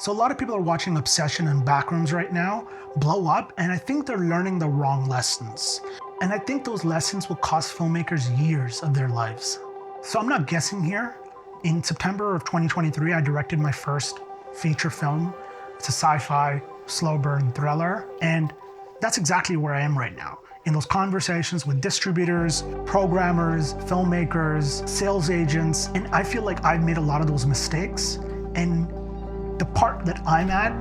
So a lot of people are watching Obsession and Backrooms right now blow up, and I think they're learning the wrong lessons. And I think those lessons will cost filmmakers years of their lives. So I'm not guessing here. In September of 2023, I directed my first feature film. It's a sci-fi, slow burn thriller, and that's exactly where I am right now. In those conversations with distributors, programmers, filmmakers, sales agents, and I feel like I've made a lot of those mistakes. And the part that I'm at,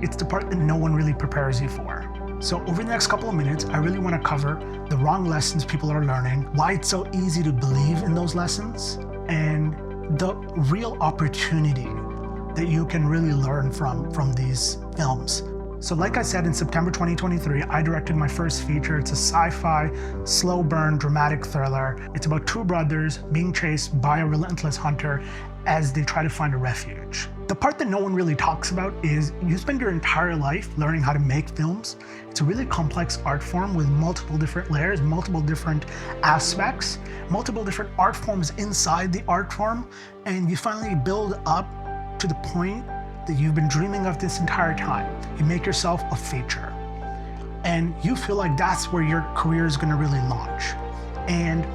it's the part that no one really prepares you for. So over the next couple of minutes, I really want to cover the wrong lessons people are learning, why it's so easy to believe in those lessons, and the real opportunity that you can really learn from these films. So like I said, in September 2023, I directed my first feature. It's a sci-fi, slow burn, dramatic thriller. It's about two brothers being chased by a relentless hunter as they try to find a refuge. The part that no one really talks about is you spend your entire life learning how to make films. It's a really complex art form with multiple different layers, multiple different aspects, multiple different art forms inside the art form, and you finally build up to the point that you've been dreaming of this entire time. You make yourself a feature, and you feel like that's where your career is gonna really launch. And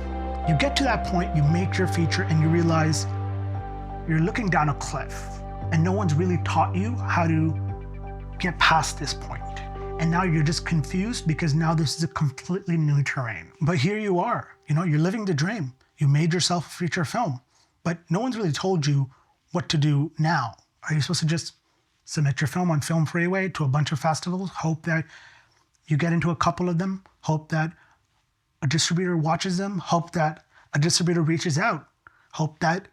you get to that point, you make your feature, and you realize you're looking down a cliff, and no one's really taught you how to get past this point. And now you're just confused because now this is a completely new terrain. But here you are, you're living the dream. You made yourself a feature film, but no one's really told you what to do now. Are you supposed to just submit your film on Film Freeway to a bunch of festivals, hope that you get into a couple of them, hope that a distributor watches them, hope that a distributor reaches out, hope that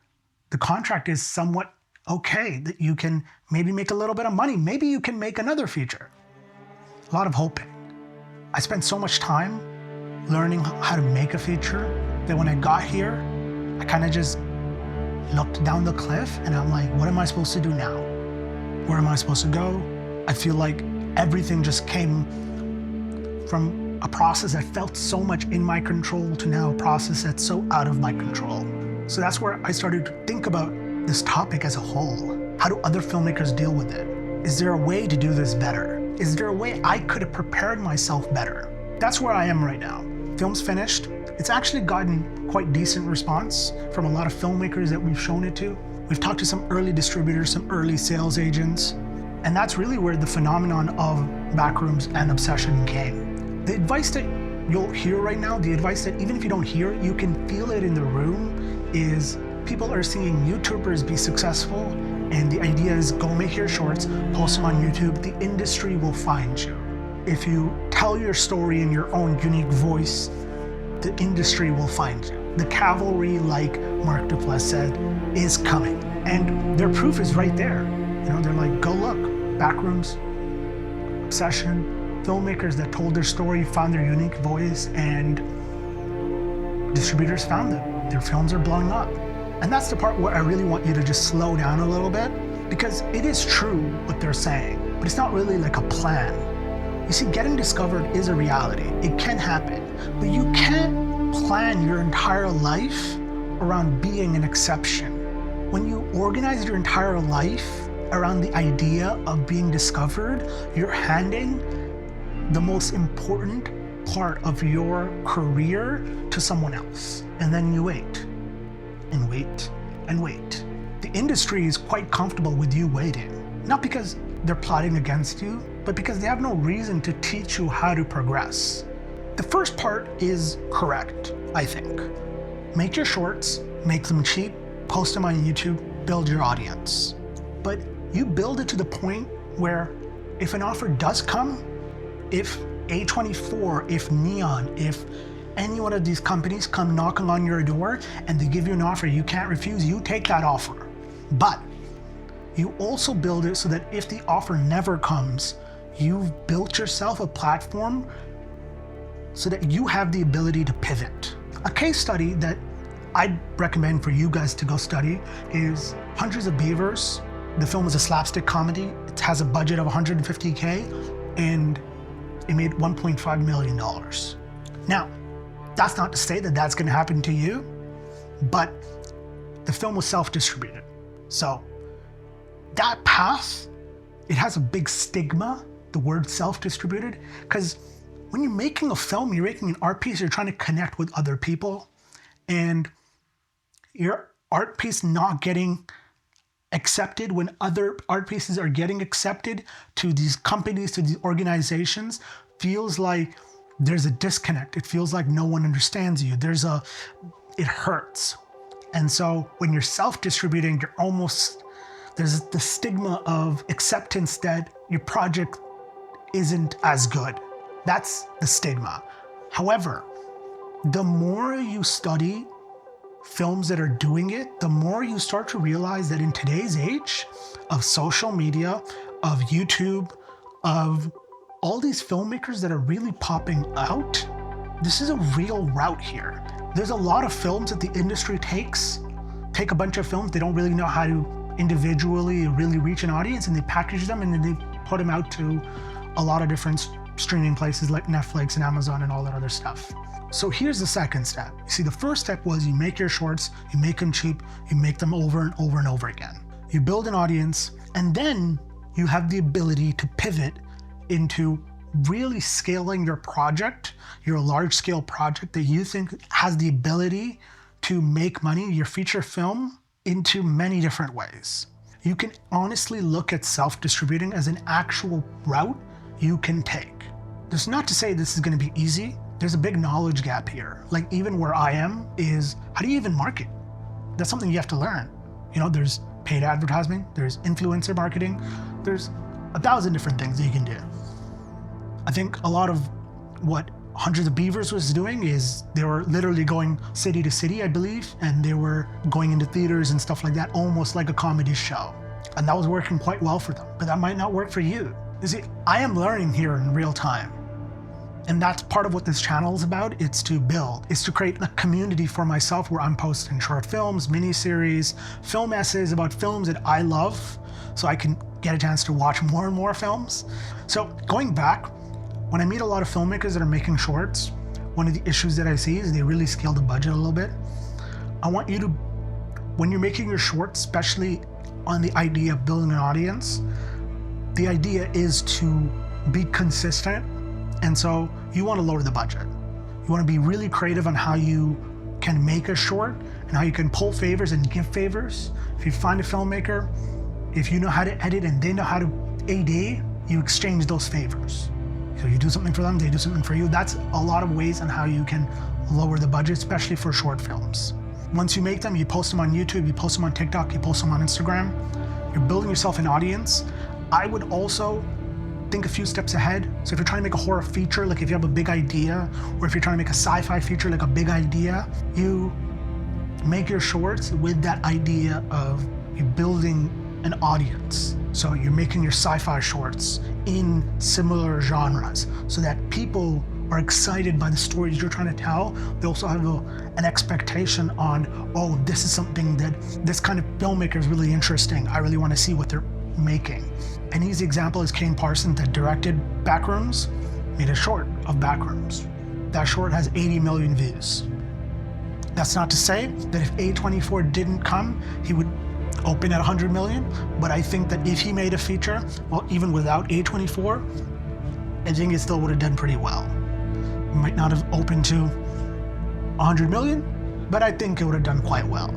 the contract is somewhat okay, that you can maybe make a little bit of money, maybe you can make another feature. A lot of hoping. I spent so much time learning how to make a feature that when I got here, I kind of just looked down the cliff and I'm like, what am I supposed to do now? Where am I supposed to go? I feel like everything just came from a process that felt so much in my control to now a process that's so out of my control. So that's where I started to think about this topic as a whole. How do other filmmakers deal with it? Is there a way to do this better? Is there a way I could have prepared myself better? That's where I am right now. Film's finished. It's actually gotten quite decent response from a lot of filmmakers that we've shown it to. We've talked to some early distributors, some early sales agents, and that's really where the phenomenon of Backrooms and Obsession came. The advice that you'll hear right now, the advice that even if you don't hear it, you can feel it in the room, is people are seeing YouTubers be successful, and the idea is go make your shorts, post them on YouTube, the industry will find you. If you tell your story in your own unique voice, the industry will find you. The cavalry, like Mark Duplass said, is coming. And their proof is right there. They're like, go look, Backrooms, Obsession, filmmakers that told their story, found their unique voice, and distributors found them. Their films are blowing up. And that's the part where I really want you to just slow down a little bit, because it is true what they're saying, but it's not really like a plan. You see, getting discovered is a reality. It can happen, but you can't plan your entire life around being an exception. When you organize your entire life around the idea of being discovered, you're handing the most important part of your career to someone else. And then you wait, and wait, and wait. The industry is quite comfortable with you waiting, not because they're plotting against you, but because they have no reason to teach you how to progress. The first part is correct, I think. Make your shorts, make them cheap, post them on YouTube, build your audience. But you build it to the point where if an offer does come, if A24, if Neon, if any one of these companies come knocking on your door and they give you an offer you can't refuse, you take that offer. But you also build it so that if the offer never comes, you've built yourself a platform so that you have the ability to pivot. A case study that I'd recommend for you guys to go study is Hundreds of Beavers. The film is a slapstick comedy. It has a budget of $150K and it made $1.5 million. Now, that's not to say that that's gonna happen to you, but the film was self-distributed. So that path it has a big stigma, the word self-distributed, because when you're making a film, you're making an art piece, you're trying to connect with other people, and your art piece not getting accepted when other art pieces are getting accepted to these companies, to these organizations, feels like there's a disconnect. It feels like no one understands you. It hurts. And so when you're self-distributing, there's the stigma of acceptance that your project isn't as good. That's the stigma. However, the more you study films that are doing it, the more you start to realize that in today's age of social media, of YouTube, of all these filmmakers that are really popping out, this is a real route here. There's a lot of films that the industry take a bunch of films, they don't really know how to individually really reach an audience, and they package them and then they put them out to a lot of different streaming places like Netflix and Amazon and all that other stuff. So here's the second step. You see, the first step was you make your shorts, you make them cheap, you make them over and over and over again. You build an audience, and then you have the ability to pivot into really scaling your project, your large scale project that you think has the ability to make money, your feature film, into many different ways. You can honestly look at self-distributing as an actual route you can take. That's not to say this is going to be easy. There's a big knowledge gap here. Like even where I am is, how do you even market? That's something you have to learn. You know, there's paid advertising, there's influencer marketing, there's 1,000 different things that you can do. I think a lot of what Hundreds of Beavers was doing is they were literally going city to city, I believe, and they were going into theaters and stuff like that, almost like a comedy show. And that was working quite well for them, but that might not work for you. You see, I am learning here in real time. And that's part of what this channel is about. It's to build, it's to create a community for myself where I'm posting short films, miniseries, film essays about films that I love, so I can get a chance to watch more and more films. So going back, when I meet a lot of filmmakers that are making shorts, one of the issues that I see is they really scale the budget a little bit. I want you to, when you're making your short, especially on the idea of building an audience, the idea is to be consistent. And so you want to lower the budget. You want to be really creative on how you can make a short and how you can pull favors and give favors. If you find a filmmaker, if you know how to edit and they know how to AD, you exchange those favors. So you do something for them, they do something for you. That's a lot of ways on how you can lower the budget, especially for short films. Once you make them, you post them on YouTube, you post them on TikTok, you post them on Instagram. You're building yourself an audience. I would also think a few steps ahead. So if you're trying to make a horror feature, like if you have a big idea, or if you're trying to make a sci-fi feature, like a big idea, you make your shorts with that idea of you building an audience. So you're making your sci-fi shorts in similar genres so that people are excited by the stories you're trying to tell. They also have an expectation on, oh, this is something that this kind of filmmaker is really interesting. I really want to see what they're making. An easy example is Kane Parsons that directed Backrooms, made a short of Backrooms. That short has 80 million views. That's not to say that if A24 didn't come, he would open at 100 million, but I think that if he made a feature, well, even without A24, I think it still would have done pretty well. It might not have opened to 100 million, but I think it would have done quite well.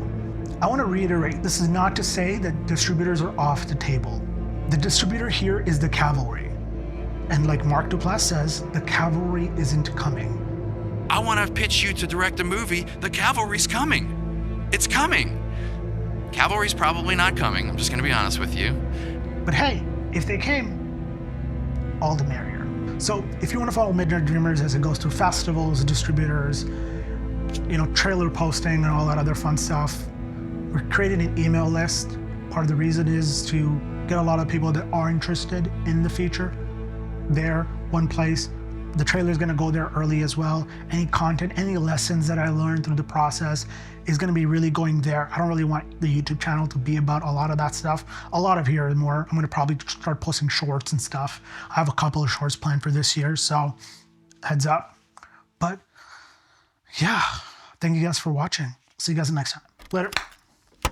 I want to reiterate, this is not to say that distributors are off the table. The distributor here is the cavalry. And like Mark Duplass says, the cavalry isn't coming. I want to pitch you to direct a movie. The cavalry's coming. It's coming. Cavalry's probably not coming. I'm just going to be honest with you. But hey, if they came, all the merrier. So if you want to follow Midnight Dreamers as it goes through festivals, distributors, you know, trailer posting and all that other fun stuff, we're creating an email list. Part of the reason is to get a lot of people that are interested in the feature there, one place. The trailer is going to go there early as well. Any content, any lessons that I learned through the process is going to be really going there. I don't really want the YouTube channel to be about a lot of that stuff. A lot of here and more. I'm going to probably start posting shorts and stuff. I have a couple of shorts planned for this year, so heads up. But yeah, thank you guys for watching. See you guys next time. Later.